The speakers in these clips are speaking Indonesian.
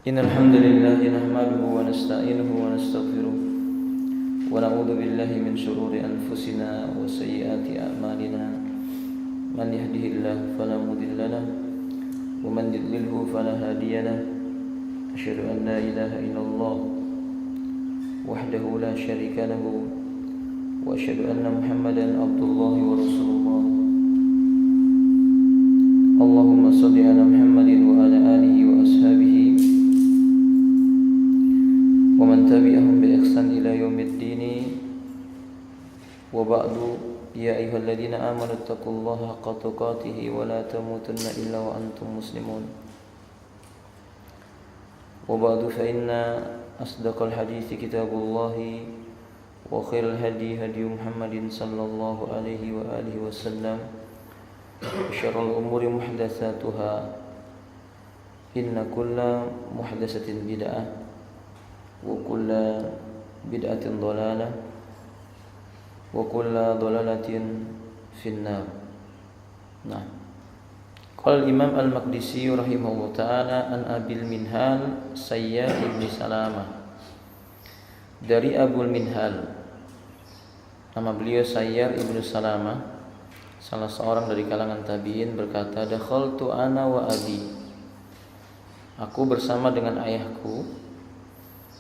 Innal hamdalillah nahmaduhu wa nasta'inuhu wa nastaghfiruh wa na'udzu billahi min shururi anfusina wa sayyiati a'malina. Man yahdihillahu fala mudilla lahu wa man yudlilhu fala hadiya lahu. Asyhadu an la ilaha illallah wahdahu la syarika lahu wa asyhadu anna Muhammadan abdullahi wa rasulullah. Allahumma shalli ala Muhammadin wa ala alihi wa ashabihi wa man tabi'ahum bi ihsan ila yaumiddin. Wa ba'du, ya ayyuhalladzina amanu taqullaha haqqa tuqatih wa la tamutunna illa wa antum muslimun. Wa ba'du, fa inna asdaqal hadithi kitabullahi wa khairal hadi hadi Muhammadin sallallahu alaihi wa alihi wasallam. Syarrul umuri muhdatsatuha. Inna kulla muhdatsatin bid'ah wa kulla bid'atin dhalalah wa kulla dhalalatin finnar. Nah, qala Imam Al-Maqdisi rahimahullah ta'ala an Abil Minhal Sayyar ibn Salamah. Dari Abul Minhal, nama beliau Sayyar ibn Salamah, salah seorang dari kalangan tabi'in, berkata, dakhaltu ana wa abi, aku bersama dengan ayahku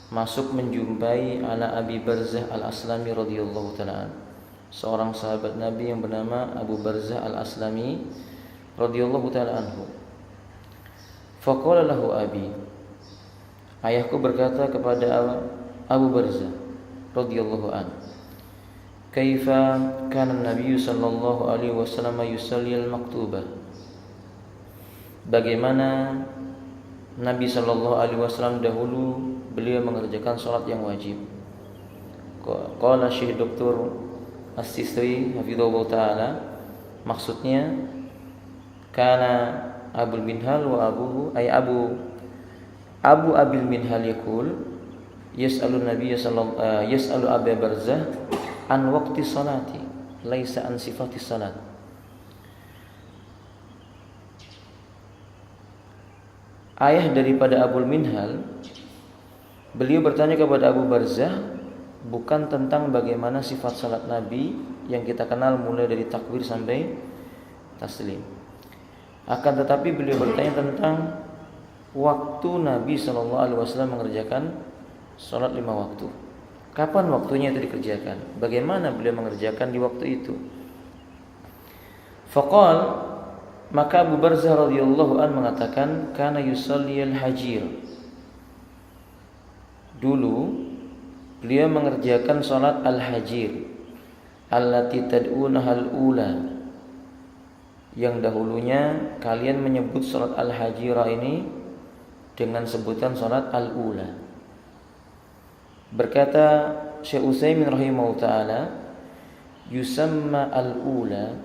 masuk menjumpai ala Abi Barzah Al-Aslami radhiyallahu ta'ala, seorang sahabat Nabi yang bernama Abu Barzah Al-Aslami radhiyallahu ta'ala anhu. Faqala lahu abi, ayahku berkata kepada Abu Barzah radhiyallahu anhu, kaifa kana Nabi sallallahu alaihi wasallam yusalli al-maktubah, bagaimana Nabi sallallahu alaihi wasallam dahulu beliau mengerjakan salat yang wajib. Qala Syekh Dr. As-Sistri hafizahullah taala, maksudnya kana Abul Minhal wa abuhu ay Abu Abil Minhal yaqul yas'alu Nabi sallallahu yas'alu Abu Barzah an waqti salati laisa an sifati salat. Ayah daripada Abul Minhal, beliau bertanya kepada Abu Barzah bukan tentang bagaimana sifat salat Nabi yang kita kenal mulai dari takbir sampai taslim, akan tetapi beliau bertanya tentang waktu Nabi SAW mengerjakan salat 5 waktu. Kapan waktunya itu dikerjakan? Bagaimana beliau mengerjakan di waktu itu? Faqal, maka Abu Barzah radhiyallahu an mengatakan, kana yusalli al-hajir. Dulu beliau mengerjakan salat al-hajir, allati tad'unaha al-ula, yang dahulunya kalian menyebut salat al-hajira ini dengan sebutan salat al-ula. Berkata Syekh Utsaimin rahimahullah ta'ala, yusamma al-ula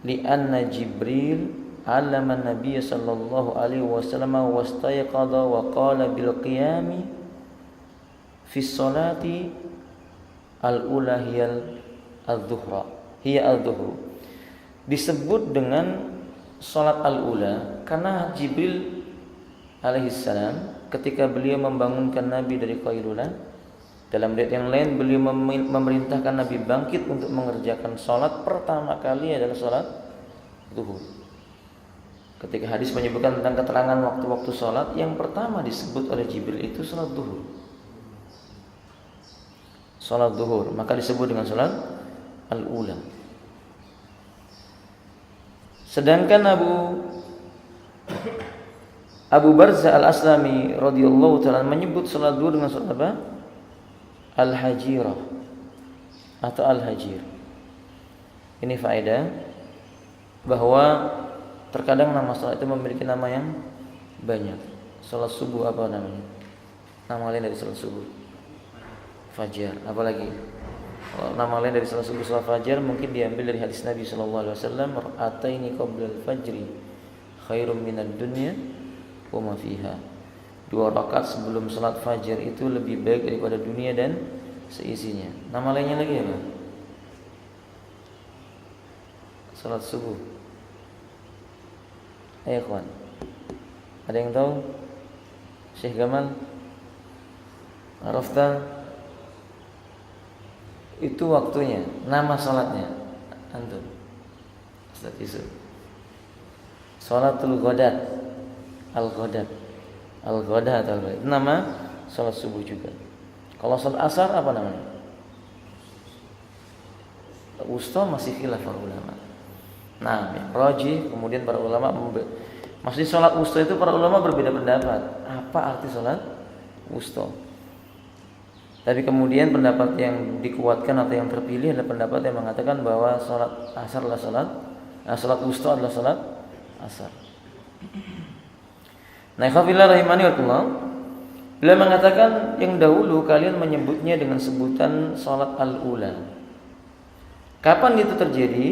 li'anna Jibril 'allama an-nabiy sallallahu alaihi wasallam wastayqadha wa qala bil qiyami fi sholati al-ula hiya al-dhuhru. Disebut dengan salat al-ula karena Jibril alaihi salam ketika beliau membangunkan Nabi dari qailulah, dalam riwayat yang lain beliau memerintahkan Nabi bangkit untuk mengerjakan salat pertama kali adalah salat zuhur. Ketika hadis menyebutkan tentang keterangan waktu-waktu salat, yang pertama disebut oleh Jibril itu salat zuhur. Salat zuhur, maka disebut dengan salat al-ula. Sedangkan Abu Barzah Al-Aslami radhiyallahu ta'ala menyebut salat zuhur dengan salat apa? Al-hajirah atau al-hajir. Ini faedah bahwa terkadang nama salat itu memiliki nama yang banyak. Salat subuh apa namanya? Nama lain dari salat subuh, fajar. Apalagi nama lain dari salat subuh, salat fajar mungkin diambil dari hadis Nabi sallallahu alaihi wasallam, ra'ataini qabla al-fajri khairum minad dunya wa ma fiha. 2 rakaat sebelum salat fajar itu lebih baik daripada dunia dan seisinya. Nama lainnya lagi apa? Salat subuh. Ayo kawan, ada yang tahu? Syekh Gamal, arafta, itu waktunya, nama salatnya antum. Ustaz Yusuf. Salatul Ghadat. Al-Ghadat. Al-Ghadat itu nama salat subuh juga. Kalau salat asar apa namanya? Wusta masih khilaf para ulama. Nah, rajih, kemudian para ulama maksudnya salat wusta itu para ulama berbeda pendapat. Apa arti salat wusta? Tapi kemudian pendapat yang dikuatkan atau yang terpilih adalah pendapat yang mengatakan bahwa salat asar adalah salat wusta adalah salat asar. Nah, khafillah rahimani wa beliau mengatakan yang dahulu kalian menyebutnya dengan sebutan salat al-ula. Kapan itu terjadi?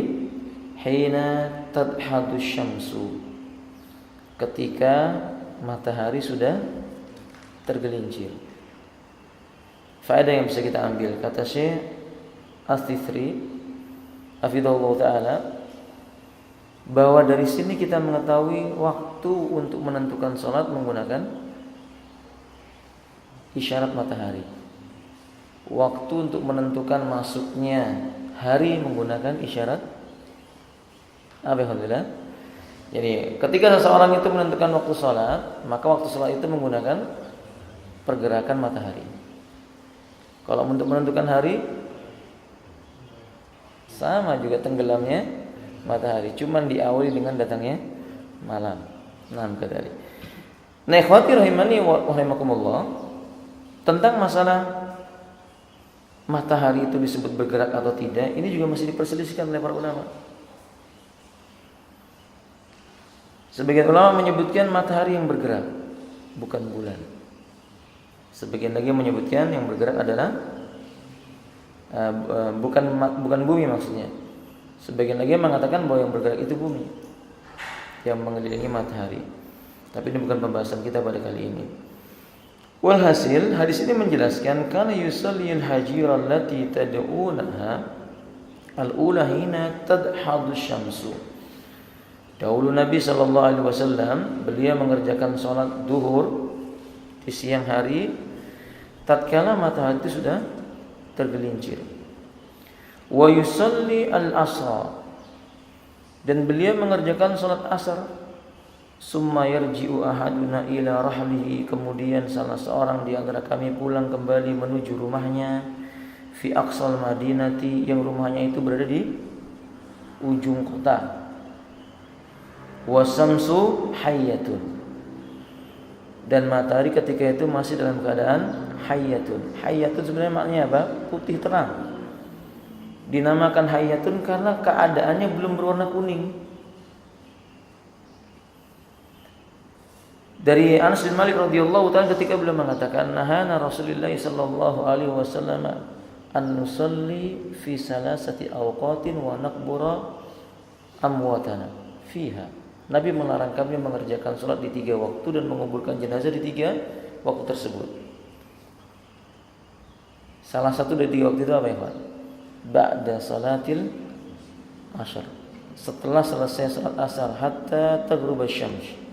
Hina tadhadus syamsu. Ketika matahari sudah tergelincir. Faedah yang bisa kita ambil, kata Syekh As-Tithri hafizahullah taala, bahwa dari sini kita mengetahui waktu untuk menentukan salat menggunakan isyarat matahari. Waktu untuk menentukan masuknya hari menggunakan isyarat alhamdulillah. Jadi ketika seseorang itu menentukan waktu salat, maka waktu salat itu menggunakan pergerakan matahari. Kalau untuk menentukan hari sama juga tenggelamnya matahari, cuman diawali dengan datangnya malam. Nah, kadari. Nah, ikhwati rahimani wa rahimakumullah, tentang masalah matahari itu disebut bergerak atau tidak, ini juga masih diperselisihkan oleh para ulama. Sebagian ulama menyebutkan matahari yang bergerak, bukan bulan. Sebagian lagi menyebutkan yang bergerak adalah bukan bumi maksudnya. Sebagian lagi mengatakan bahwa yang bergerak itu bumi yang mengelilingi matahari. Tapi ini bukan pembahasan kita pada kali ini. Walhasil hadis ini menjelaskan kana yusallil hajira allati tad'unaha al-ula hina tadhadu syamsu. Dahulu Nabi sallallahu alaihi wasallam beliau mengerjakan salat zuhur di siang hari tatkala matahari itu sudah tergelincir. Wa yusalli al-asra, dan beliau mengerjakan salat asar. Summa yarji'u ahaduna ila rahlihi, kemudian salah seorang di antara kami pulang kembali menuju rumahnya fi aqsal madinati, yang rumahnya itu berada di ujung kota. Wasamsu hayyatun, dan matahari ketika itu masih dalam keadaan hayyatun. Hayyatun sebenarnya maknanya apa? Putih terang. Dinamakan hayyatun karena keadaannya belum berwarna kuning. Dari Anas bin Malik radhiyallahu ta'ala ketika beliau mengatakan, nahana Rasulullah sallallahu alaihi wasallam an nusalli fi salasati awqatin wa naqbura amwatana fiha. Nabi melarang kami mengerjakan salat di 3 waktu dan menguburkan jenazah di 3 waktu tersebut. Salah satu dari 3 waktu itu apa ya, Pak? Ba'da salatil asar. Setelah selesai salat asar, hatta taghruba syams.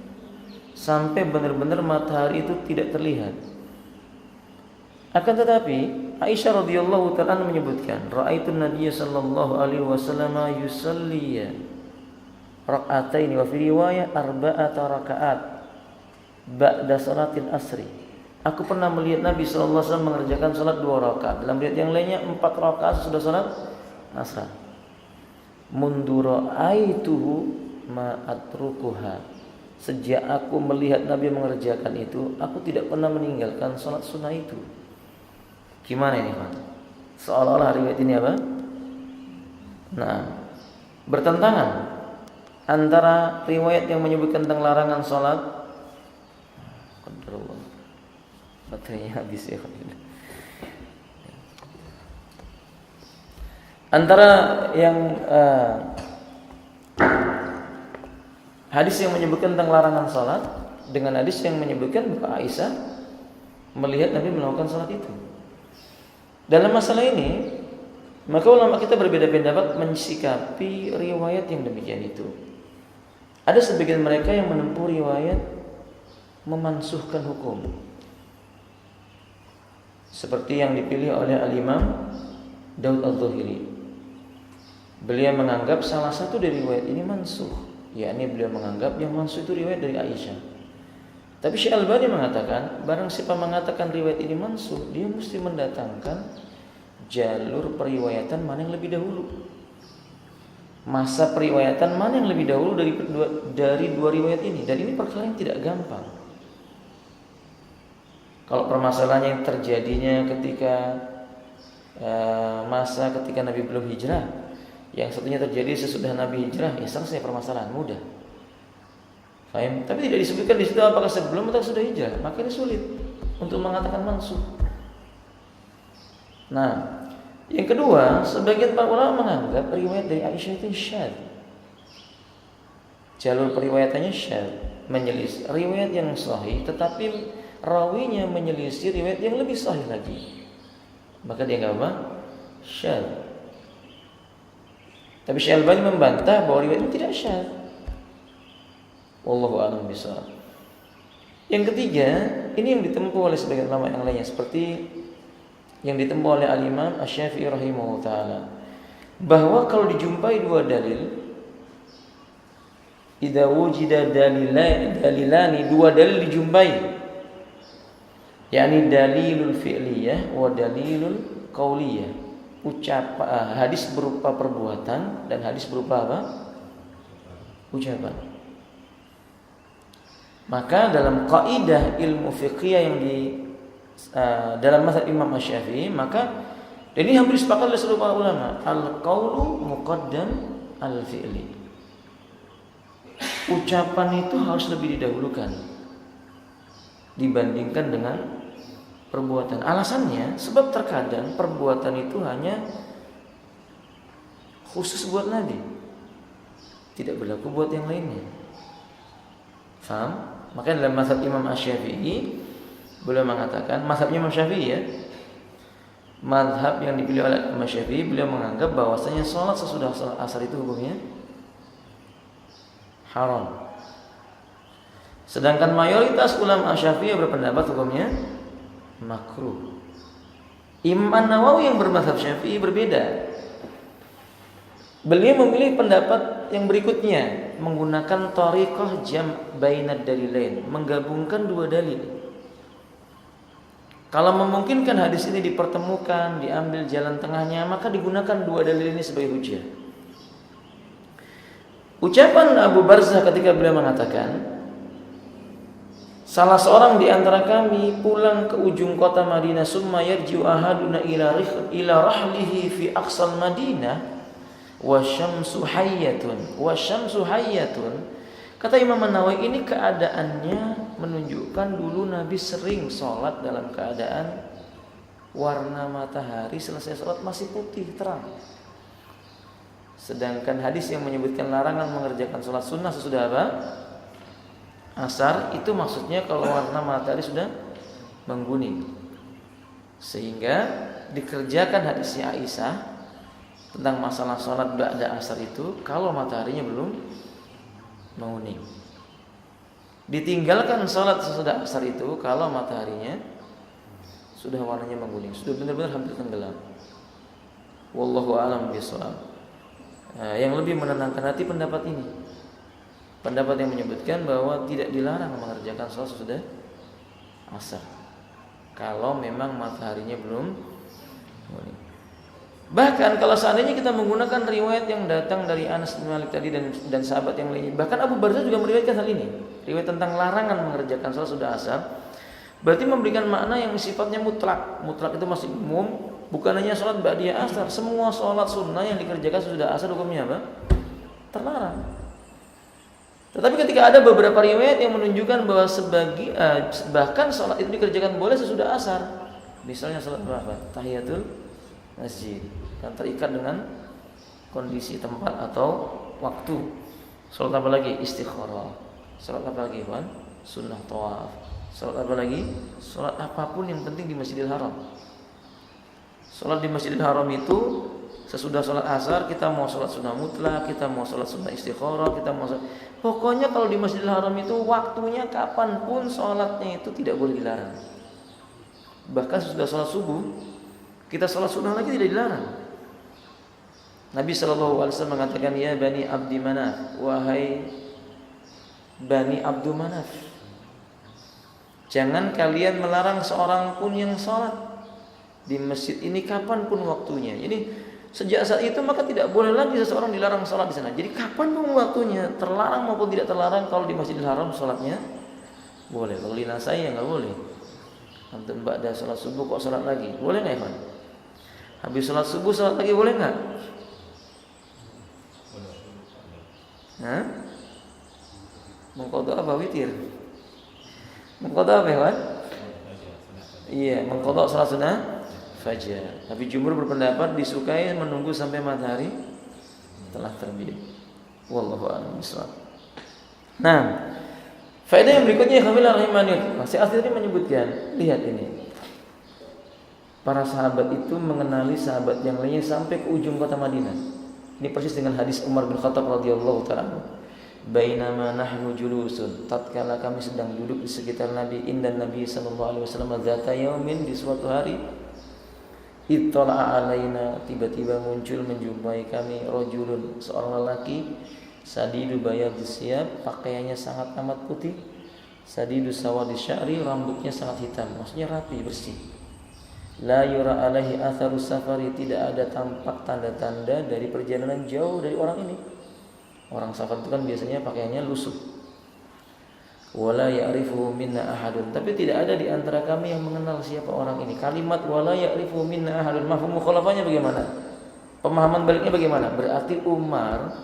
Sampai benar-benar matahari itu tidak terlihat. Akan tetapi Aisyah radhiyallahu ta'ala menyebutkan, ra'aitu Nabiy sallallahu alaihi wasallam yusalli rak'ataini wa fi riwayah arba'ata raka'at ba'da salatil asri. Aku pernah melihat Nabi sallallahu alaihi wasallam mengerjakan salat 2 rakaat. Dalam riwayat yang lainnya 4 rakaat sudah salat asar. Mundu ra'aituhu ma atrukuha. Sejak aku melihat Nabi mengerjakan itu, aku tidak pernah meninggalkan salat sunnah itu. Gimana ini, Pak? Seolah-olah riwayat ini apa? Nah, bertentangan antara riwayat yang menyebutkan tentang larangan salat, baterainya habis ya. Antara yang hadis yang menyebutkan tentang larangan salat dengan hadis yang menyebutkan bahwa Aisyah melihat Nabi melakukan salat itu. Dalam masalah ini, maka ulama kita berbeda pendapat mensikapi riwayat yang demikian itu. Ada sebagian mereka yang menempuh riwayat memansuhkan hukum. Seperti yang dipilih oleh Al-Imam Daud Al-Zahiri. Beliau menganggap salah satu dari riwayat ini mansuh, yakni beliau menganggap yang mansuh itu riwayat dari Aisyah. Tapi Syekh Albani mengatakan, barang siapa mengatakan riwayat ini mansuh, dia mesti mendatangkan jalur periwayatan mana yang lebih dahulu. Masa periwayatan mana yang lebih dahulu dari dua riwayat ini. Dan ini perkara yang tidak gampang. Kalau permasalahannya yang terjadinya ketika masa ketika Nabi belum hijrah, yang satunya terjadi sesudah Nabi hijrah, ya selesai permasalahan, mudah. Faham? Tapi tidak disebutkan di situ apakah sebelum atau sudah hijrah, makanya sulit untuk mengatakan mansuh. Nah, yang kedua, sebagian para ulama menganggap riwayat dari Aisyah itu syadz. Jalur periwayatannya syadz, menyelisih riwayat yang sahih, tetapi rawinya menyelisih riwayat yang lebih sahih lagi. Maka dia enggak apa? Syadz. Tapi Syekh Albani membantah bahwa riwayat ini tidak syadz. Wallahu a'lam bishawab. Yang ketiga, ini yang ditempuh oleh sebagian ulama yang lainnya, seperti yang ditempuh oleh Al-Imam Asy-Syafi'i rahimahullah ta'ala, bahwa kalau dijumpai dua dalil, idza wujida dalilani, dua dalil dijumpai, yakni dalilul fi'liyah wa dalilul qauliyah, hadis berupa perbuatan dan hadis berupa apa? Ucapan. Maka dalam kaidah ilmu fiqhiyah yang dalam mazhab Imam Asy-Syafi'i, maka dan ini hampir sepakat oleh seluruh para ulama, al-qaulu muqaddam al-fi'li. Ucapan itu harus lebih didahulukan dibandingkan dengan perbuatan. Alasannya sebab terkadang perbuatan itu hanya khusus buat Nabi, tidak berlaku buat yang lainnya. Faham? Makanya dalam mazhab Imam Asy-Syafi'i beliau mengatakan, mazhabnya Imam Syafi'i ya, mazhab yang dipilih oleh Imam Syafi'i, beliau menganggap bahwasanya sholat sesudah sholat asar itu hukumnya haram. Sedangkan mayoritas ulama Syafi'i berpendapat hukumnya makruh. Imam An-Nawawi yang bermazhab Syafi'i berbeda. Beliau memilih pendapat yang berikutnya, menggunakan thariqah jam' bainad dalilain, menggabungkan dua dalil. Kalau memungkinkan hadis ini dipertemukan, diambil jalan tengahnya, maka digunakan dua dalil ini sebagai hujjah. Ucapan Abu Barzah ketika beliau mengatakan, salah seorang di antara kami pulang ke ujung kota Madinah, summa yarji'u ahaduna ila rahlihi fi aqsal Madinah wa syamsu hayyatun. Kata Imam An-Nawawi, ini keadaannya menunjukkan dulu Nabi sering sholat dalam keadaan warna matahari selesai sholat masih putih terang. Sedangkan hadis yang menyebutkan larangan mengerjakan sholat sunnah sesudah apa? Asar, itu maksudnya kalau warna matahari sudah mengguning. Sehingga dikerjakan hadisnya Aisyah tentang masalah sholat ba'da asar itu kalau mataharinya belum menguning. Ditinggalkan sholat sesudah asar itu kalau mataharinya sudah warnanya menguning, sudah benar-benar hampir tenggelam. Wallahu a'lam bishawab. Yang lebih menenangkan hati pendapat ini, pendapat yang menyebutkan bahwa tidak dilarang mengerjakan sholat sesudah asar kalau memang mataharinya belum menguning. Bahkan kalau seandainya kita menggunakan riwayat yang datang dari Anas bin Malik tadi dan sahabat yang lainnya, bahkan Abu Barzah juga meriwayatkan hal ini, riwayat tentang larangan mengerjakan salat sudah asar, berarti memberikan makna yang sifatnya mutlak. Mutlak itu masih umum, bukan hanya salat ba'diyah asar, semua salat sunnah yang dikerjakan sudah asar hukumnya apa? Terlarang. Tetapi ketika ada beberapa riwayat yang menunjukkan bahwa bahkan salat itu dikerjakan boleh sesudah asar, misalnya salat berapa? Tahiyatul masjid, yang terikat dengan kondisi tempat atau waktu. Salat apa lagi? Istikharah. Salat apa lagi, Ikhwan? Sunnah tawaf. Salat apa lagi? Salat apapun yang penting di Masjidil Haram. Salat di Masjidil Haram itu Sesudah sholat asar kita mau sholat sunnah mutlak, kita mau sholat sunnah istikharah, kita mau sholat. Pokoknya kalau di Masjidil Haram itu waktunya kapanpun sholatnya itu tidak boleh dilarang. Bahkan sesudah sholat subuh kita sholat sunnah lagi tidak dilarang. Nabi SAW mengatakan, ya Bani Abdi Manaf, wahai Bani Abdu Manaf, jangan kalian melarang seorang pun yang sholat di masjid ini kapanpun waktunya. Jadi sejak saat itu maka tidak boleh lagi seseorang dilarang sholat di sana. Jadi kapanpun waktunya, terlarang maupun tidak terlarang, kalau di Masjidil Haram sholatnya boleh. Kalau di Nasai ya nggak boleh. Antum ba'da sholat subuh kok sholat lagi, boleh nggak Ikhwan? Habis sholat subuh sholat lagi boleh nggak? Hah? Mengqadha apa witir? Mengqadha apa Ikhwan? Iya, mengqadha sholat sunnah fajar. Tapi jumhur berpendapat disukai menunggu sampai matahari telah terbit. Wallahu a'lam bishawab. Nah, faedah yang berikutnya ikhwanillahi rahimani. Masih Athiri menyebutkan, lihat ini. Para sahabat itu mengenali sahabat yang lainnya sampai ke ujung kota Madinah. Ini persis dengan hadis Umar bin Khattab radhiyallahu taala. Bainama nahnu julusun, tatkala kami sedang duduk di sekitar Nabi, indan Nabi sallallahu alaihi wasallam dzata yaumin, di suatu hari, ittala'a alaina, tiba-tiba muncul menjumpai kami rajulun, seorang lelaki, sadidu bayadis siyab, pakaiannya sangat amat putih, sadidu sawadis sya'ri, rambutnya sangat hitam, maksudnya rapi, bersih. La yura alaihi atharus safari, tidak ada tampak tanda-tanda dari perjalanan jauh dari orang ini. Orang safar itu kan biasanya pakaiannya lusuh. Wala ya'rifuhu minna ahadun, tapi tidak ada di antara kami yang mengenal siapa orang ini. Kalimat wala ya'rifuhu minna ahadun, mafhum mukhalafahnya bagaimana? Pemahaman baliknya bagaimana? Berarti Umar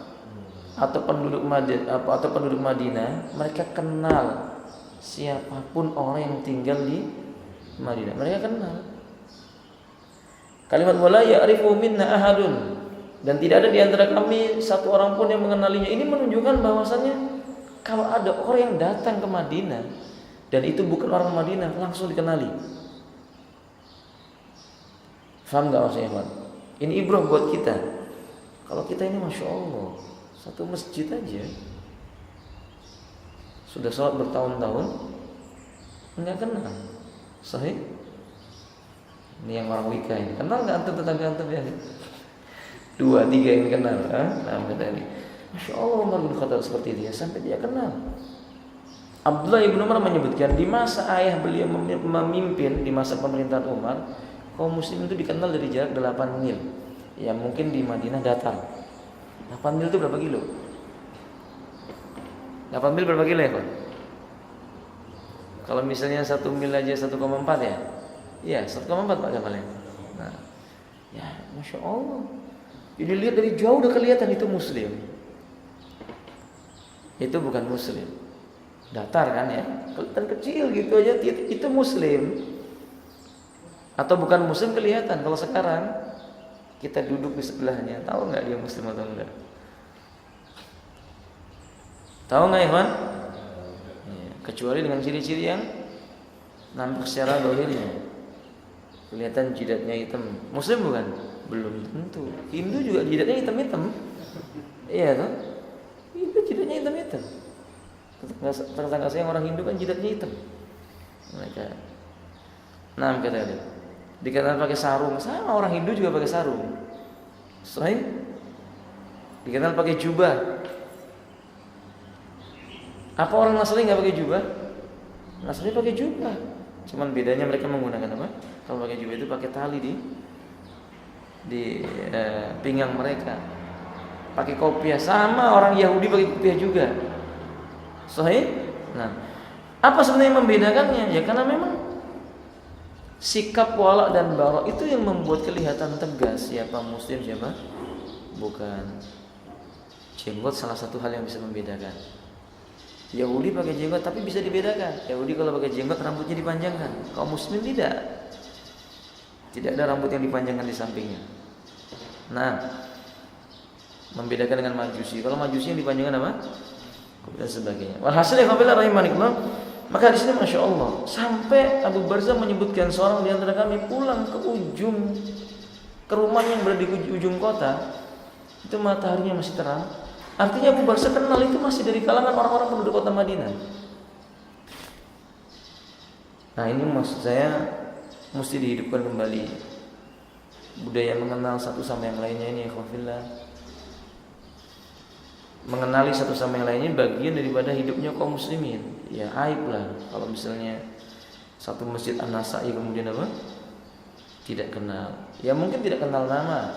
atau penduduk Madinah, mereka kenal siapapun orang yang tinggal di Madinah. Mereka kenal. Kalimat wala ya'rifuhu minna ahadun, dan tidak ada di antara kami satu orang pun yang mengenalinya. Ini menunjukkan bahwasannya kalau ada orang yang datang ke Madinah dan itu bukan orang Madinah, langsung dikenali. Faham gak maksudnya Pak? Ini ibrah buat kita. Kalau kita ini Masya Allah, satu masjid aja sudah sholat bertahun-tahun enggak kenal. Sahih? Ini yang orang Wika ini. Kenal gak antum tetangga antum ya? 2, 3 yang kenal. Nah, kata ini, Masya Allah Umar bin Khattab seperti dia, sampai dia kenal. Abdullah ibn Umar menyebutkan, di masa ayah beliau memimpin, di masa pemerintahan Umar, kaum muslim itu dikenal dari jarak 8 mil. Ya mungkin di Madinah datar. 8 mil itu berapa kilo? 8 mil berapa kilo ya Pak? Kalau misalnya 1 mil aja 1,4 ya? Iya 1,4 Pak Gamalnya. Nah, ya Masya Allah. Ini lihat dari jauh udah kelihatan itu muslim. Itu bukan muslim. Datar kan ya, kelihatan kecil gitu aja, itu muslim. Atau bukan muslim kelihatan. Kalau sekarang kita duduk di sebelahnya, tahu nggak dia muslim atau enggak? Tahu nggak Ikhwan? Ya, kecuali dengan ciri-ciri yang nampak secara dohirnya. Kelihatan jidatnya hitam. Muslim bukan? Belum tentu. Hindu juga jidatnya hitam-hitam. Iya toh? Hindu jidatnya hitam-hitam. Tetangga saya yang orang Hindu kan jidatnya hitam. Mereka. Nah, kata dia. Dikenal pakai sarung. Sama orang Hindu juga pakai sarung. Sahih? Dikenal pakai jubah. Apa orang Nasrani nggak pakai jubah? Nasrani pakai jubah. Cuman bedanya mereka menggunakan apa? Kalau pakai jubah itu pakai tali di pinggang mereka. Pakai kopiah, sama orang Yahudi pakai kopiah juga. Sahih? Nah, apa sebenarnya yang membedakannya? Ya karena memang sikap wala dan bara itu yang membuat kelihatan tegas siapa muslim siapa bukan. Jenggot salah satu hal yang bisa membedakan. Yahudi pakai jenggot tapi bisa dibedakan. Yahudi kalau pakai jenggot rambutnya dipanjangkan. Kaum muslim tidak. Tidak ada rambut yang dipanjangkan di sampingnya. Nah, membedakan dengan Majusi. Kalau Majusi yang dipanjangkan apa? Dan sebagainya. Walhasil ya kafilah rahimakumullah. Maka di sini Masya Allah, sampai Abu Barzah menyebutkan seorang di antara kami pulang ke ujung ke rumah yang berada di ujung kota, itu mataharinya masih terang. Artinya Abu Barzah kenal itu masih dari kalangan orang-orang penduduk kota Madinah. Nah, ini maksud saya mesti dihidupkan kembali budaya mengenal satu sama yang lainnya ini, ikhwafillah. Mengenali satu sama yang lainnya bagian daripada hidupnya kaum muslimin. Ya aib lah kalau misalnya satu masjid An-Nasa'i kemudian apa? Tidak kenal. Ya mungkin tidak kenal nama,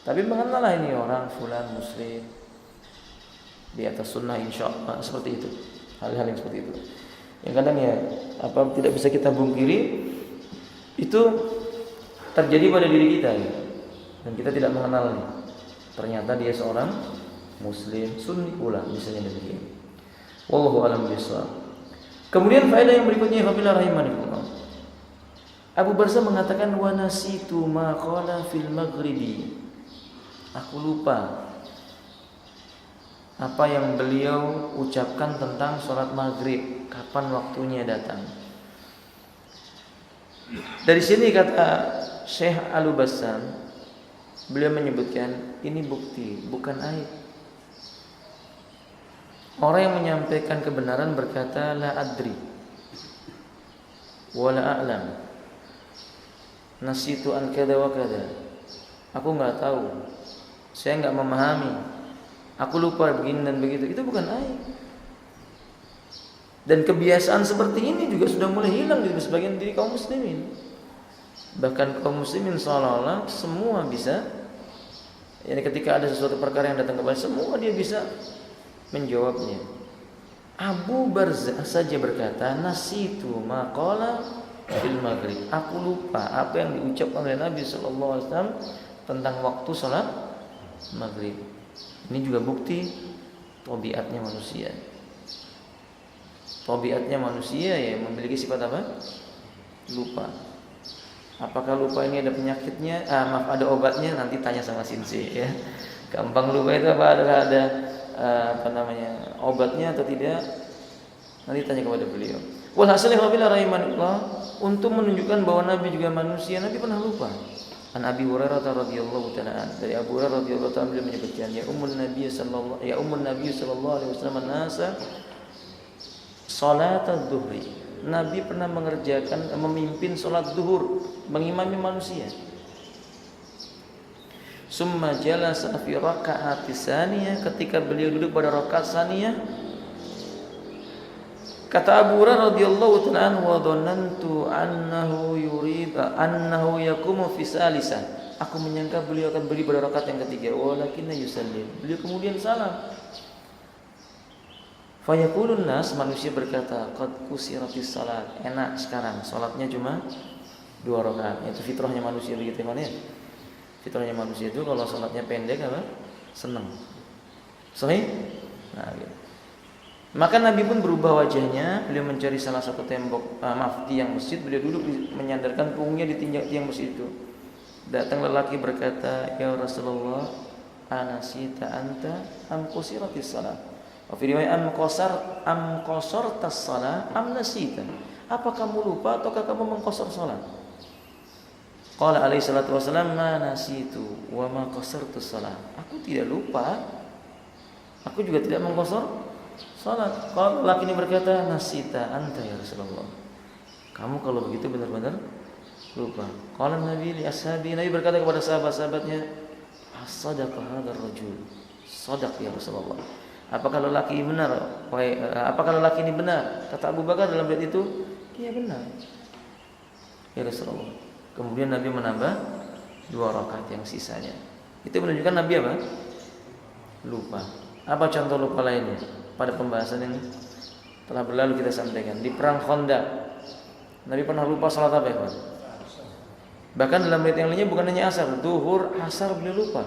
tapi mengenal lah ini orang fulan muslim di atas sunnah insyaallah, seperti itu. Hal-hal yang seperti itu. Yang kadang ya tidak bisa kita bungkiri itu terjadi pada diri kita ya. Dan kita tidak mengenalnya. Ternyata dia seorang muslim sunni pula, misalnya demikian. Wallahu a'lam bishawab. Kemudian faedah yang berikutnya apabila rahimanillah. Abu Barzah mengatakan wa nasitu ma qala fil maghribi. Aku lupa apa yang beliau ucapkan tentang sholat maghrib, kapan waktunya datang. Dari sini kata Syekh Al-Bassam, beliau menyebutkan ini bukti, bukan aib. Orang yang menyampaikan kebenaran berkata la adri wa la a'lam, nasitu an kada wa kada. Aku enggak tahu, saya enggak memahami, aku lupa begini dan begitu. Itu bukan aib. Dan kebiasaan seperti ini juga sudah mulai hilang di sebagian diri kaum muslimin. Bahkan kaum muslimin seolah-olah semua bisa, yani ketika ada sesuatu perkara yang datang kepada semua dia bisa menjawabnya. Abu Barzah saja berkata nasitu maqala fil maghrib. Aku lupa apa yang diucapkan oleh Nabi sallallahu alaihi wasallam tentang waktu salat maghrib. Ini juga bukti tabiatnya manusia. Tabiatnya manusia ya memiliki sifat apa? Lupa. Apakah lupa ini ada penyakitnya? Ada obatnya? Nanti tanya sama Sinse ya. Gampang lupa itu ada obatnya atau tidak? Nanti tanya kepada beliau. Walhasil apabila rahimanullah, untuk menunjukkan bahwa Nabi juga manusia, Nabi pernah lupa. An Abi Hurairah radhiyallahu ta'ala, dari Abu Hurairah radhiyallahu ta'ala beliau menyebutkan ya ummun Nabi sallallahu alaihi wasallam an-nasa salat adz-dzuhri. Nabi pernah memimpin salat zuhur, mengimami manusia. Summa jalasa fi raka'ati tsaniyah, ketika beliau duduk pada rakaat tsaniyah, kata Abu Hurairah radhiyallahu ta'ala wa dhanantu annahu yaqumu fi salisah. Aku menyangka beliau akan berdiri pada rakaat yang ketiga, walakinna yusallim. Beliau kemudian salam. Fayaqulun nas, manusia berkata, qad kusiratis salat. Enak sekarang salatnya cuma 2 rakaat. Itu fitrahnya manusia begitu kan ya. Fitrahnya manusia itu kalau salatnya pendek apa? Senang. Sahih? Nah, gitu. Maka Nabi pun berubah wajahnya, beliau mencari salah satu tembok tiang masjid, beliau duduk menyandarkan punggungnya di tiang masjid itu. Datang lelaki berkata, "Ya Rasulullah, anasita anta am qusiratis salat?" Fi riwayat am qasartas salat am nasita? Apa kamu lupa ataukah kamu mengqasar salat? Qala alaihi salatu wasallam, "Ma nasitu wa ma qasartus salat." Aku tidak lupa, aku juga tidak mengqasar salat. Kalau laki ini berkata, nasita anta ya Rasulullah. Kamu kalau begitu benar-benar lupa. Qala Nabi li ashabi, Nabi berkata kepada sahabat-sahabatnya, as-sadaqa hadzal rajul. Shadaq ya Rasulullah. Apakah lelaki ini benar? Apakah lelaki ini benar? Kata Abu Bakar dalam ayat itu, iya benar. Ya Rasulullah. Kemudian Nabi menambah 2 rakaat yang sisanya. Itu menunjukkan Nabi apa? Lupa. Apa contoh lupa lainnya? Pada pembahasan yang telah berlalu kita sampaikan di perang Khandaq, Nabi pernah lupa salat apa ya? Bahkan dalam ayat yang lainnya bukan hanya asar, zuhur, asar beliau lupa.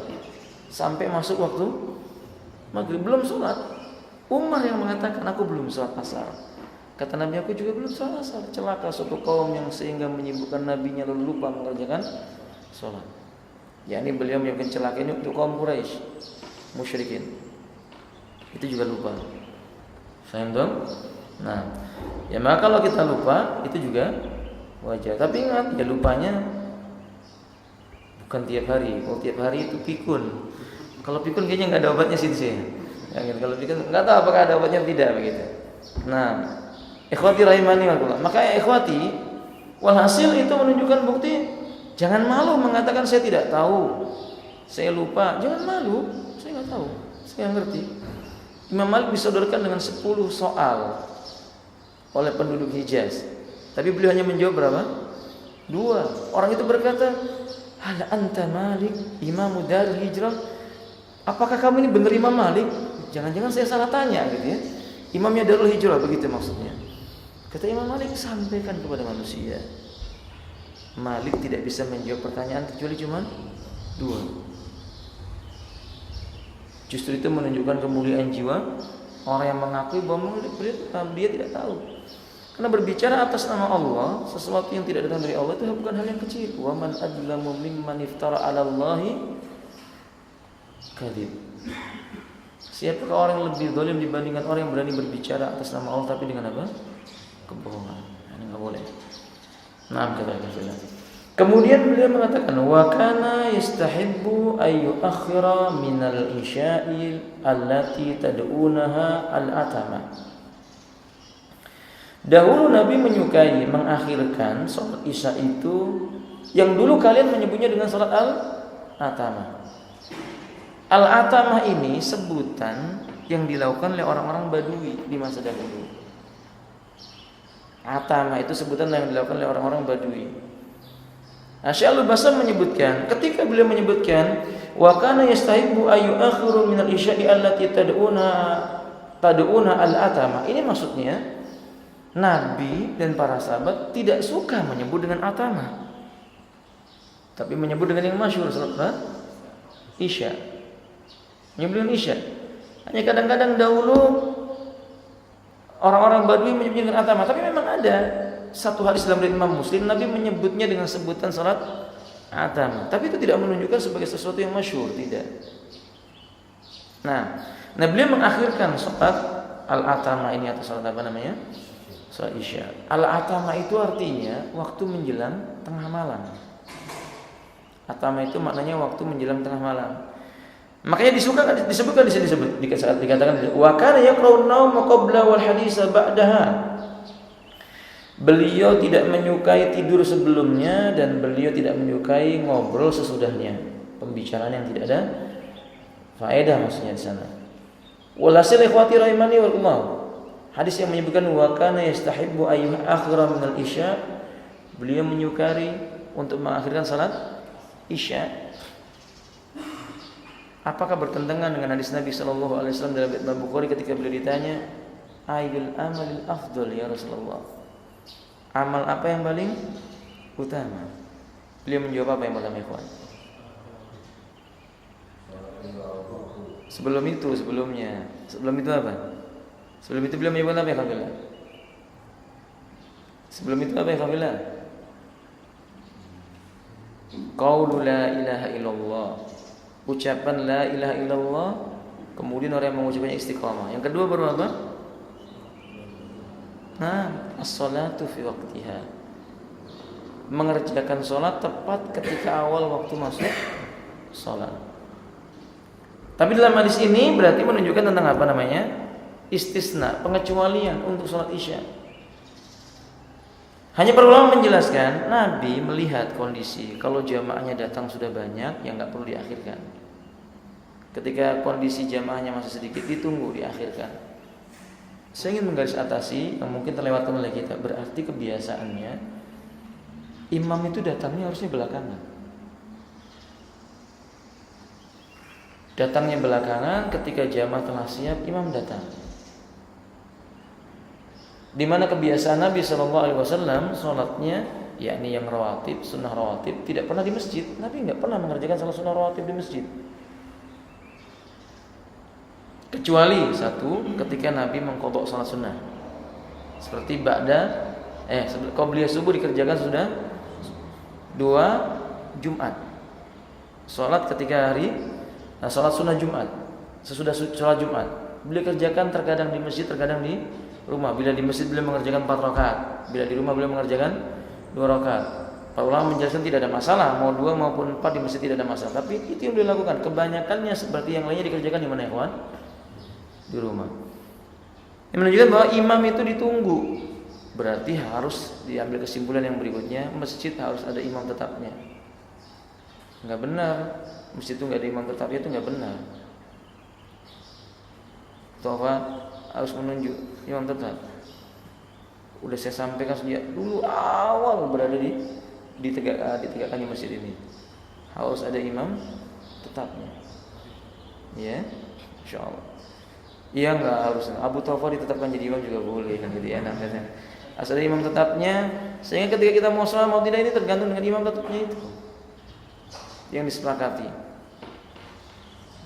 Sampai masuk waktu maghrib belum salat. Umar yang mengatakan aku belum salat asar. Kata Nabi aku juga belum salat asar. Celaka suatu kaum yang sehingga menyibukkan nabinya lalu lupa mengerjakan salat. Yakni beliau menyebutkan celaka ini untuk kaum Quraisy musyrikin. Itu juga lupa. Faham dong? Nah, ya maka kalau kita lupa itu juga wajar. Tapi ingat, ya lupanya Bukan tiap hari. Kalau tiap hari itu pikun. Kalau pikun kayaknya nggak ada obatnya sih. Ya, kalau pikun nggak tahu apakah ada obatnya atau tidak begitu. Nah, ikhwati rahimani wallah. Maka ikhwati, walhasil itu menunjukkan bukti jangan malu mengatakan saya tidak tahu, saya lupa. Jangan malu, saya nggak tahu, saya nggak ngerti. Imam Malik disodorkan dengan 10 soal oleh penduduk Hijaz, tapi beliau hanya menjawab berapa? 2. Orang itu berkata, hal anta Malik, imamu darul hijrah? Apakah kamu ini benar Imam Malik? Jangan-jangan saya salah tanya gitu ya. Imamnya darul hijrah, begitu maksudnya. Kata Imam Malik, sampaikan kepada manusia. Malik tidak bisa menjawab pertanyaan kecuali cuma 2. Justru itu menunjukkan kemuliaan jiwa orang yang mengakui bahwa dia tidak tahu. Karena berbicara atas nama Allah, sesuatu yang tidak datang dari Allah itu bukan hal yang kecil. Wa man adlamu mimman iftara 'ala Allahi kadzib. Siapakah orang yang lebih zalim dibandingkan orang yang berani berbicara atas nama Allah tapi dengan apa? Kebohongan. Ini enggak boleh. Nah, kata-kata. Kemudian beliau mengatakan wa kana yastahibbu ay yu'akhkhira minal isya'i allati tad'unaha al-atama. Dahulu Nabi menyukai mengakhirkan salat Isya itu yang dulu kalian menyebutnya dengan salat al-atama. Al-atama ini sebutan yang dilakukan oleh orang-orang Badui di masa dahulu. Atama itu sebutan yang dilakukan oleh orang-orang Badui. Syekh Al-Basam menyebutkan, ketika beliau menyebutkan wa kana yastahibbu ayu akhiru minal isya'i allati tad'una al-atama. Ini maksudnya Nabi dan para sahabat tidak suka menyebut dengan atama. Tapi menyebut dengan yang masyhur salat Isya. Menyebut dengan Isya. Hanya kadang-kadang dahulu orang-orang Badui menyebutnya dengan atama, tapi memang ada satu hadis dalam riwayat Imam Muslim Nabi menyebutnya dengan sebutan salat atama, tapi itu tidak menunjukkan sebagai sesuatu yang masyhur, tidak. Nah beliau mengakhirkan salat al-atama ini atau salat apa namanya? Salat Isya. Al-atama itu artinya waktu menjelang tengah malam. Atama itu maknanya waktu menjelang tengah malam. Makanya disebutkan di sini dikatakan wa kana yaqra'un nauma qabla wal haditsa ba'daha. Beliau tidak menyukai tidur sebelumnya dan beliau tidak menyukai ngobrol sesudahnya. Pembicaraan yang tidak ada faedah maksudnya di sana. Walhasil ikhwati rahimani wallah. Hadis yang menyebutkan wa kana yastahibbu ayyuha akhira minal isya. Beliau menyukai untuk mengakhirkan salat Isya. Apakah bertentangan dengan hadis Nabi sallallahu alaihi wasallam dalam riwayat Bukhari ketika beliau ditanya, "Ayyul amalil afdal ya Rasulullah?" Amal apa yang paling utama? Beliau menjawab apa yang pertama, ikhwan? Sebelum itu apa? Sebelum itu beliau menyebut apa ya kafilah? Sebelum itu apa ya kafilah? Qaulu la ilaha illallah. Ucapan la ilaha illallah, kemudian orang yang mengucapkannya istiqamah. Yang kedua baru apa? As-salatu fi waqtiha. Mengerjakan salat tepat ketika awal waktu masuk salat. Tapi dalam hadis ini berarti menunjukkan tentang apa namanya? Istisna, pengecualian untuk salat Isya. Hanya para ulama menjelaskan, Nabi melihat kondisi kalau jamaahnya datang sudah banyak, yang enggak perlu diakhirkan. Ketika kondisi jamaahnya masih sedikit, ditunggu diakhirkan. Saya ingin menggarisatasi yang mungkin terlewatkan oleh kita. Berarti kebiasaannya imam itu datangnya harusnya belakangan. Datangnya belakangan ketika jamaah telah siap, imam datang. Di mana kebiasaan Nabi SAW sholatnya, yakni yang rawatib, sunnah rawatib, tidak pernah di masjid. Nabi nggak pernah mengerjakan salat sunnah rawatib di masjid. Kecuali satu, ketika Nabi mengqadha salat sunnah. Seperti qabliyah subuh dikerjakan sudah 2 Jumat. Salat ketika hari salat sunnah Jumat. Sesudah salat Jumat, beliau kerjakan terkadang di masjid, terkadang di rumah. Bila di masjid beliau mengerjakan 4 rakaat, bila di rumah beliau mengerjakan 2 rakaat. Para ulama menjelaskan tidak ada masalah, mau 2 maupun 4 di masjid tidak ada masalah. Tapi itu yang dilakukan. Kebanyakannya seperti yang lainnya dikerjakan di mana, ikhwan? Di rumah. Yang menunjukkan bahwa imam itu ditunggu. Berarti harus diambil kesimpulan yang berikutnya, masjid harus ada imam tetapnya. Enggak benar. Masjid itu enggak ada imam tetapnya, itu enggak benar. Atau apa? Harus menunjuk imam tetap. Udah saya sampaikan sejak dulu awal berada ditegakkan di masjid ini. Harus ada imam tetapnya. Ya, insyaallah. Iya, enggak harus. Abu Tawfar ditetapkan jadi imam juga boleh, kan jadi enak kan. Asal ada imam tetapnya, sehingga ketika kita mau salat mau tidak ini tergantung dengan imam tetapnya itu yang disepakati.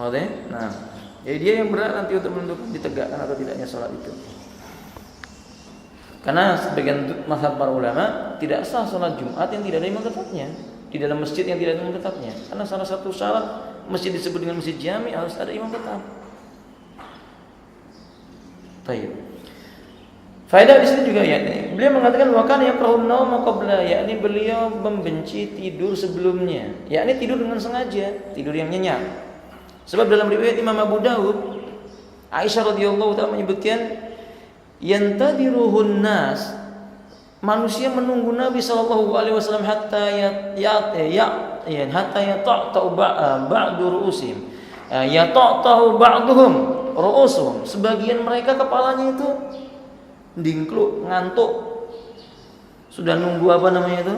Oke? Nah, jadi dia yang berat nanti untuk menentukan ditegakkan atau tidaknya salat itu. Karena sebagian mazhab para ulama tidak sah salat Jumat yang tidak ada imam tetapnya, di dalam masjid yang tidak ada imam tetapnya. Karena salah satu syarat masjid disebut dengan masjid jami harus ada imam tetap. Baik. Faedah di sini juga yakni beliau mengatakan wa kana yakrahu an-naum qabla, yakni beliau membenci tidur sebelumnya, yakni tidur dengan sengaja, tidur yang nyenyak. Sebab dalam riwayat Imam Abu Daud, Aisyah radhiyallahu taala menyebutkan yantadiruhun nas, manusia menunggu Nabi sallallahu alaihi wasallam hatta yata'ta'u ba'du ru'usihim, yata'ta'u ba'duhum ru'usuhum, sebagian mereka kepalanya itu dingkluk, ngantuk. Sudah nunggu apa namanya itu?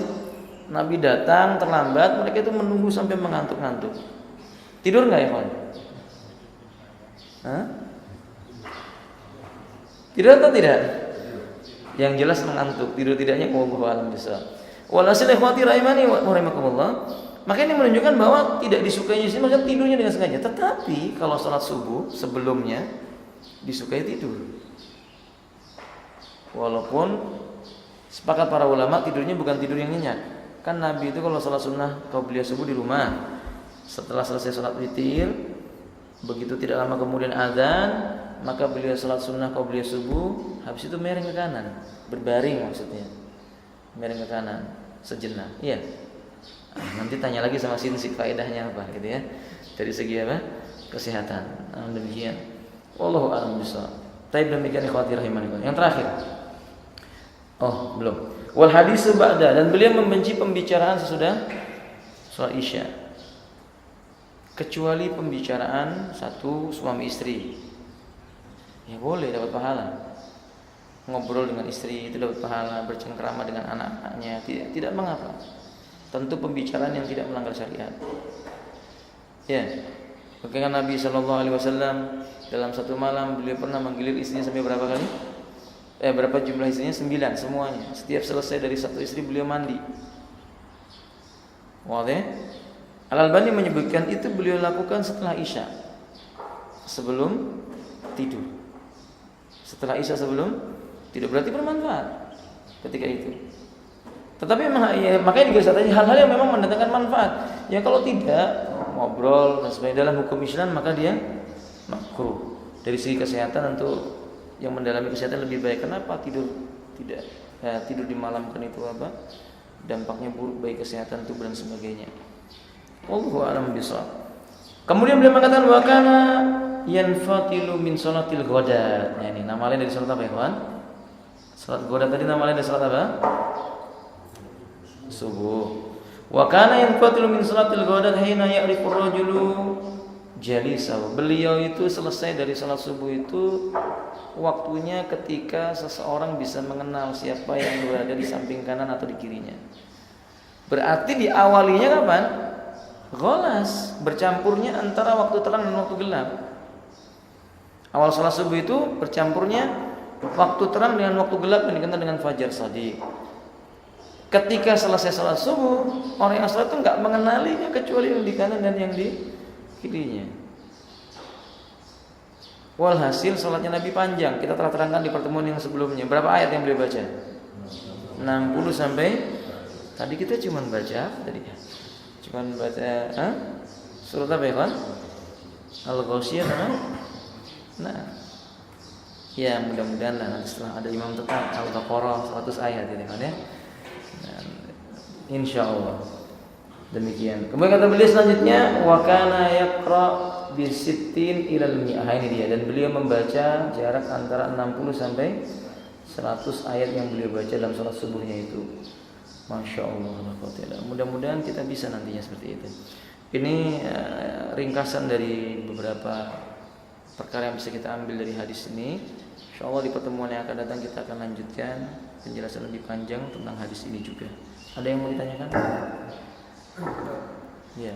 Nabi datang terlambat, mereka itu menunggu sampai mengantuk-ngantuk. Tidur enggak ya, Pak? Hah? Tidur atau tidak? Yang jelas mengantuk, tidur tidaknya wallahu a'lam bishawab. Walhasil ikhwati rahimani wa rahimakumullah, maka ini menunjukkan bahwa tidak disukainya sih maksudnya tidurnya dengan sengaja. Tetapi kalau salat subuh sebelumnya disukai tidur. Walaupun sepakat para ulama tidurnya bukan tidur yang nyenyak. Kan Nabi itu kalau salat sunnah qabliyah subuh di rumah, setelah selesai salat witir, begitu tidak lama kemudian azan, maka beliau salat sunnah qabliyah subuh, habis itu miring ke kanan, berbaring maksudnya, miring ke kanan sejenak. Iya. Nanti tanya lagi sama Sinsi faedahnya apa gitu ya. Dari segi apa? Kesehatan. Demikian. Wallahu a'lam bishawab. Taib demikian ikhwati rahimanillah. Yang terakhir. Oh, belum. Wal hadisu ba'da, dan beliau membenci pembicaraan sesudah salat Isya. Kecuali pembicaraan satu suami istri. Ya boleh dapat pahala. Ngobrol dengan istri itu dapat pahala, bercengkrama dengan anak-anaknya, tidak mengapa. Tentu pembicaraan yang tidak melanggar syariat. Ya. Bahkan Nabi sallallahu alaihi wasallam dalam satu malam beliau pernah menggilir istrinya sampai berapa kali? Berapa jumlah istrinya? 9 semuanya. Setiap selesai dari satu istri beliau mandi. Wadah. Al-Albani menyebutkan itu beliau lakukan setelah Isya, sebelum tidur. Setelah Isya sebelum tidur, berarti bermanfaat ketika itu. Tetapi memang makanya digarisbawahi hal-hal yang memang mendatangkan manfaat. Ya kalau tidak ngobrol dan sebagainya dalam hukum Islam maka dia makruh. Dari segi kesehatan tentu yang mendalami kesehatan lebih baik. Kenapa tidur tidak? Tidur di malam kan itu apa? Dampaknya buruk bagi kesehatan tubuh dan sebagainya. Wallahu a'lam bishawab. Kemudian beliau mengatakan wa kana yanfatilu min salatil ghadat. Nah, ini nama lain dari salat apa ya, kawan? Salat ghadat tadi nama lain dari salat apa? Subuh. Wa kana yanfatilu min salatil ghadat hina ya'rifu ar-rajulu jalisahu. Beliau itu selesai dari salat subuh itu waktunya ketika seseorang bisa mengenal siapa yang berada di samping kanan atau di kirinya. Berarti diawalinya kapan? Ghalas, bercampurnya antara waktu terang dan waktu gelap. Awal salat subuh itu bercampurnya waktu terang dengan waktu gelap yang dikenal dengan fajar shadiq. Ketika selesai salat subuh, orang yang salat itu enggak mengenalinya kecuali yang di kanan dan yang di kirinya. Walhasil salatnya Nabi panjang. Kita telah terangkan di pertemuan yang sebelumnya. Berapa ayat yang beliau baca? 60 sampai tadi kita cuma baca surat apa ya, kan? Al-Ghasyiyah kan? Nah. Ya, mudah-mudahan lah setelah ada imam tetap Al-Baqarah 100 ayat ini kan ya. Insyaallah. Demikian. Kemudian kata beliau selanjutnya, wa kana yaqra bi sittin ilal mi'ah. Ini dia, dan beliau membaca jarak antara 60 sampai 100 ayat yang beliau baca dalam salat subuhnya itu. Masya Allah. Mudah-mudahan kita bisa nantinya seperti itu. Ini ringkasan dari beberapa perkara yang bisa kita ambil dari hadis ini. Insya Allah di pertemuan yang akan datang kita akan lanjutkan penjelasan lebih panjang tentang hadis ini juga. Ada yang mau ditanyakan? Ya.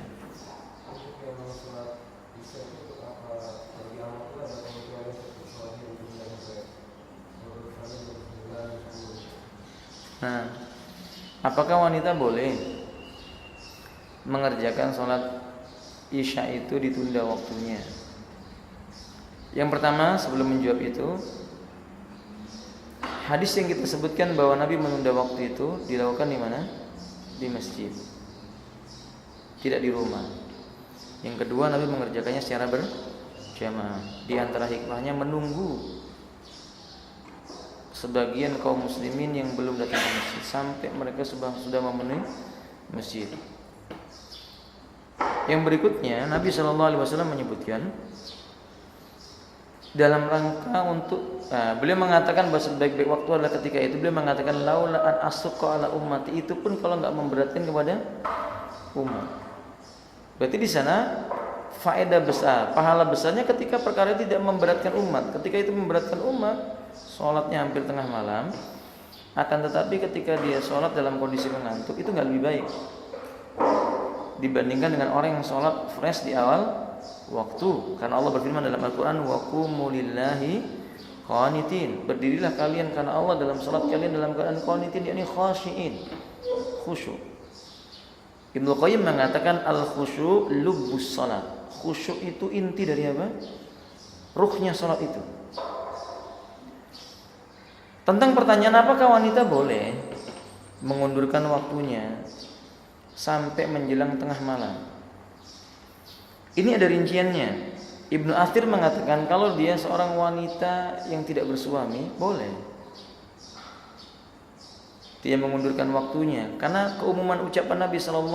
Nah, apakah wanita boleh mengerjakan sholat isya itu ditunda waktunya? Yang pertama, sebelum menjawab itu, hadis yang kita sebutkan bahwa Nabi menunda waktu itu dilakukan di mana? Di masjid, tidak di rumah. Yang kedua, Nabi mengerjakannya secara berjamaah. Di antara hikmahnya menunggu sebagian kaum muslimin yang belum datang ke masjid sampai mereka sudah memenuhi masjid. Yang berikutnya, Nabi SAW menyebutkan dalam rangka untuk beliau mengatakan bahwa sebaik-baik waktu adalah ketika itu. Beliau mengatakan laula an asqa ala ummati, itu pun kalau enggak memberatkan kepada umat. Berarti di sana faedah besar, pahala besarnya ketika perkara itu tidak memberatkan umat. Ketika itu memberatkan umat, sholatnya hampir tengah malam, akan tetapi ketika dia sholat dalam kondisi mengantuk, itu enggak lebih baik dibandingkan dengan orang yang sholat fresh di awal waktu. Karena Allah berfirman dalam Al-Quran, wa qumu lillahi qanitin, berdirilah kalian karena Allah dalam salat kalian dalam keadaan qanitin, yakni khashiin, khusyuk. Ibnu Qayyim mengatakan al-khusyu' lubbus salat. Khusyuk itu inti dari apa? Ruhnya salat itu. Tentang pertanyaan apakah wanita boleh mengundurkan waktunya sampai menjelang tengah malam, ini ada rinciannya. Ibnu Athir mengatakan kalau dia seorang wanita yang tidak bersuami, boleh dia mengundurkan waktunya, karena keumuman ucapan Nabi SAW,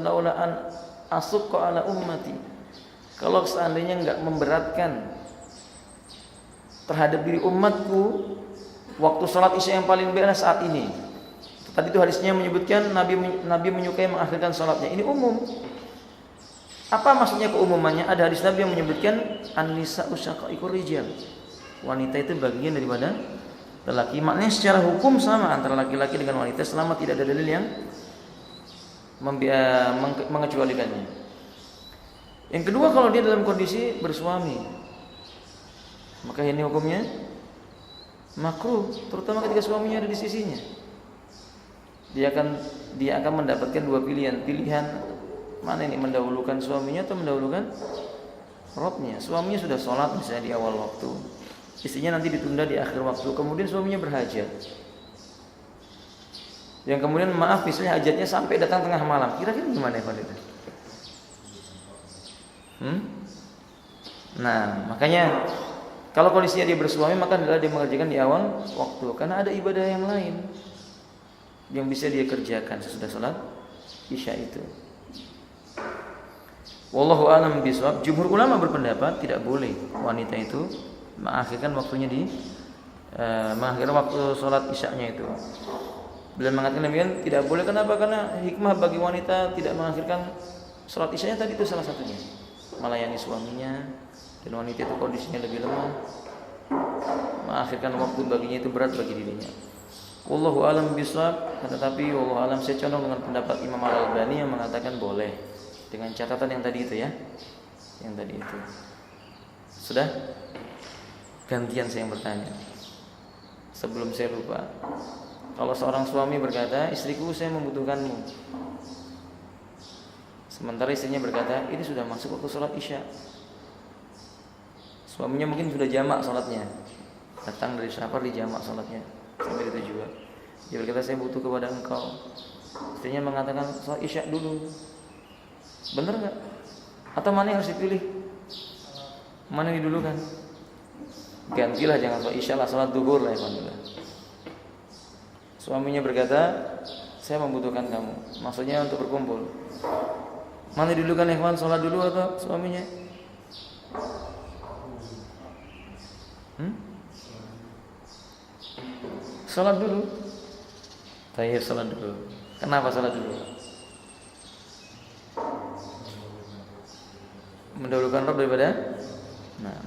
laula an asqa ala ummati, kalau seandainya enggak memberatkan terhadap diri umatku, waktu salat isya yang paling baik saat ini. Tadi itu hadisnya menyebutkan Nabi menyukai mengakhirkan salatnya. Ini umum. Apa maksudnya keumumannya? Ada hadis Nabi yang menyebutkan an-nisa'u syaqaiqur rijal. Wanita itu bagian daripada lelaki. Maknanya secara hukum sama antara laki-laki dengan wanita selama tidak ada dalil yang mengecualikannya. Yang kedua, kalau dia dalam kondisi bersuami, maka ini hukumnya makruh, terutama ketika suaminya ada di sisinya. Dia akan mendapatkan dua pilihan. Pilihan mana ini, mendahulukan suaminya atau mendahulukan Robnya. Suaminya sudah sholat misalnya di awal waktu, istrinya nanti ditunda di akhir waktu, kemudian suaminya berhajat, yang kemudian maaf misalnya hajatnya sampai datang tengah malam, kira-kira gimana ya Pak? Nah, makanya kalau kondisinya dia bersuami, maka adalah dia mengerjakan di awal waktu, karena ada ibadah yang lain yang bisa dia kerjakan sesudah sholat isya itu. Wallahu a'lam bishawab. Jumhur ulama berpendapat tidak boleh wanita itu mengakhirkan waktunya mengakhirkan waktu sholat isyanya itu. Beliau mengatakan demikian tidak boleh. Kenapa? Karena hikmah bagi wanita tidak mengakhirkan sholat isyanya tadi itu salah satunya, melayani suaminya, dan wanita itu kondisinya lebih lemah, mengakhirkan waktu baginya itu berat bagi dirinya. Wallahu a'lam bishawab. Tetapi wallahu a'lam, saya condong dengan pendapat Imam Al-Albani yang mengatakan boleh, dengan catatan yang tadi itu ya, yang tadi itu. Sudah? Gantian saya yang bertanya sebelum saya lupa. Kalau seorang suami berkata, istriku saya membutuhkanmu, sementara istrinya berkata, ini sudah masuk waktu sholat isya. Suaminya mungkin sudah jamak sholatnya, datang dari safar di jamak sholatnya sampai di tujuan. Dia berkata, saya butuh kepada engkau. Istrinya mengatakan, sholat isya dulu. Benar nggak? Atau mana yang harus dipilih? Mana yang didulukan? Gantilah, jangan sholat isya lah, sholat duhur lah. Suaminya berkata, Saya membutuhkan kamu. Maksudnya untuk berkumpul. Mana dulu kan ikhwan, sholat dulu atau suaminya? Sholat dulu. Tayyib, sholat dulu. Kenapa sholat dulu? Mendahulukan Rabb daripada. Nah,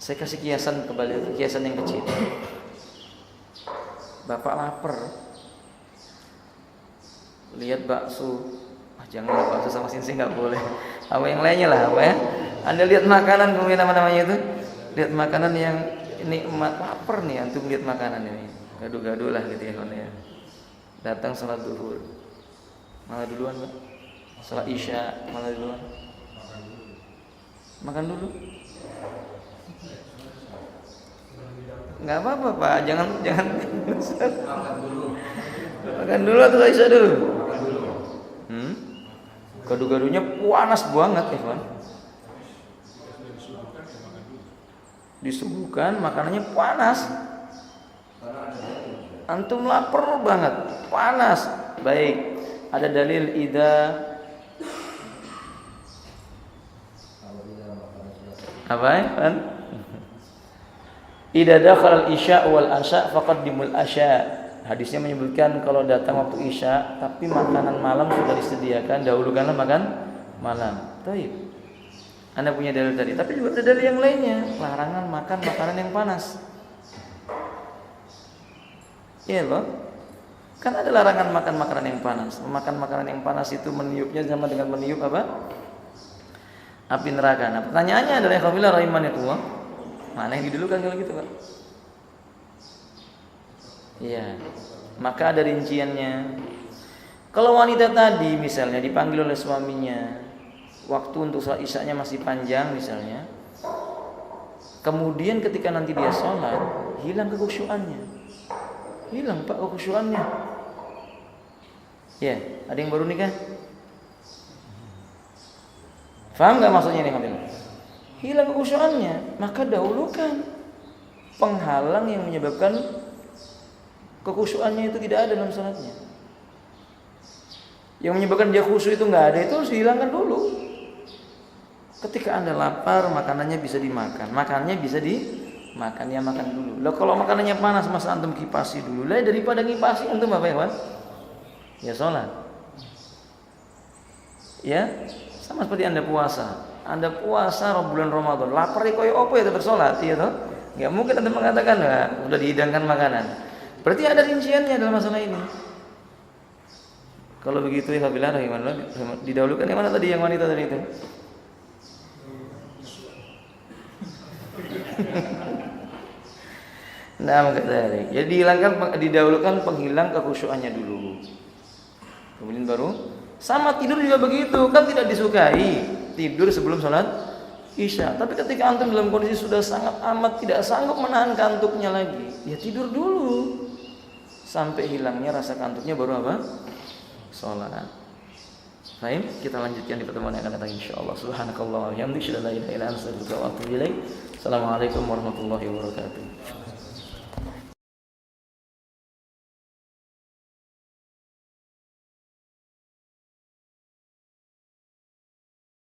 saya kasih kiasan kembali, kiasan yang kecil. Bapak lapar, lihat bakso, jangan bakso sama sinsing nggak boleh. Apa yang lainnya lah, apa ya? Anda lihat makanan, kemudian namanya itu, lihat makanan yang nikmat, lapar nih, antum lihat makanan ini, gaduh-gaduh lah gitu ya, ya. Datang sholat duhur, mana duluan Pak? Sholat isya, mana duluan? Makan dulu. Nggak apa-apa Pak, jangan makan dulu atau isya dulu? Gaduh-gaduhnya panas banget ya kan? Disuguhkan makanannya panas. Antum lapar banget, panas. Baik, ada dalil ida apa ya kan? Idza dakhala al-isya wal asya faqaddimul asya. Hadisnya menyebutkan kalau datang waktu isya tapi makanan malam sudah disediakan, dahulukanlah makan malam. Baik. Anda punya dalil tadi, tapi juga ada dalil yang lainnya, larangan makan makanan yang panas. Iya loh. Kan ada larangan makan makanan yang panas. Makan makanan yang panas itu meniupnya sama dengan meniup apa? Api neraka. Nah, pertanyaannya adalah qawila rahimanillah. Mana yang didulukan kalau gitu, Pak? Iya. Maka ada rinciannya. Kalau wanita tadi misalnya dipanggil oleh suaminya, waktu untuk sholat isyanya masih panjang misalnya, kemudian ketika nanti dia sholat, hilang kekhusyuannya. Hilang Pak kekhusyuannya. Ya, ada yang baru nikah? Faham gak maksudnya ini Kamil? Hilang kekhusyuannya, maka dahulukan penghalang yang menyebabkan kekhusyuannya itu tidak ada dalam salatnya. Yang menyebabkan dia khusyuk itu nggak ada, itu harus dihilangkan dulu. Ketika Anda lapar, makanannya bisa dimakan, makanannya bisa dimakan, ya makan dulu. Lah kalau makanannya panas, masa antum kipasi dulu? Lah daripada ngipasi antum apa ya, Wan? Ya sholat. Ya, sama seperti Anda puasa. Anda puasa bulan Ramadan, lapar koyo opo ya tetap sholat, iya toh? Enggak mungkin Anda mengatakan nah, udah dihidangkan makanan. Berarti ada rinciannya dalam masalah ini. Kalau begitu ya Alhamdulillah didahulukan yang mana tadi, yang wanita tadi itu? Nah, makanya jadi didahulukan penghilang kekhusyuannya dulu. Kemudian baru sama tidur juga begitu, kan tidak disukai tidur sebelum sholat isya. Tapi ketika antum dalam kondisi sudah sangat amat tidak sanggup menahan kantuknya lagi, ya tidur dulu sampai hilangnya rasa kantuknya, baru apa? Sholat. Baik, kita lanjutkan di pertemuan yang akan datang insyaallah. Subhanakallah wa bihamdika, la ilaha illa anta, astaghfiruka wa atubu ilaik. Assalamualaikum warahmatullahi wabarakatuh.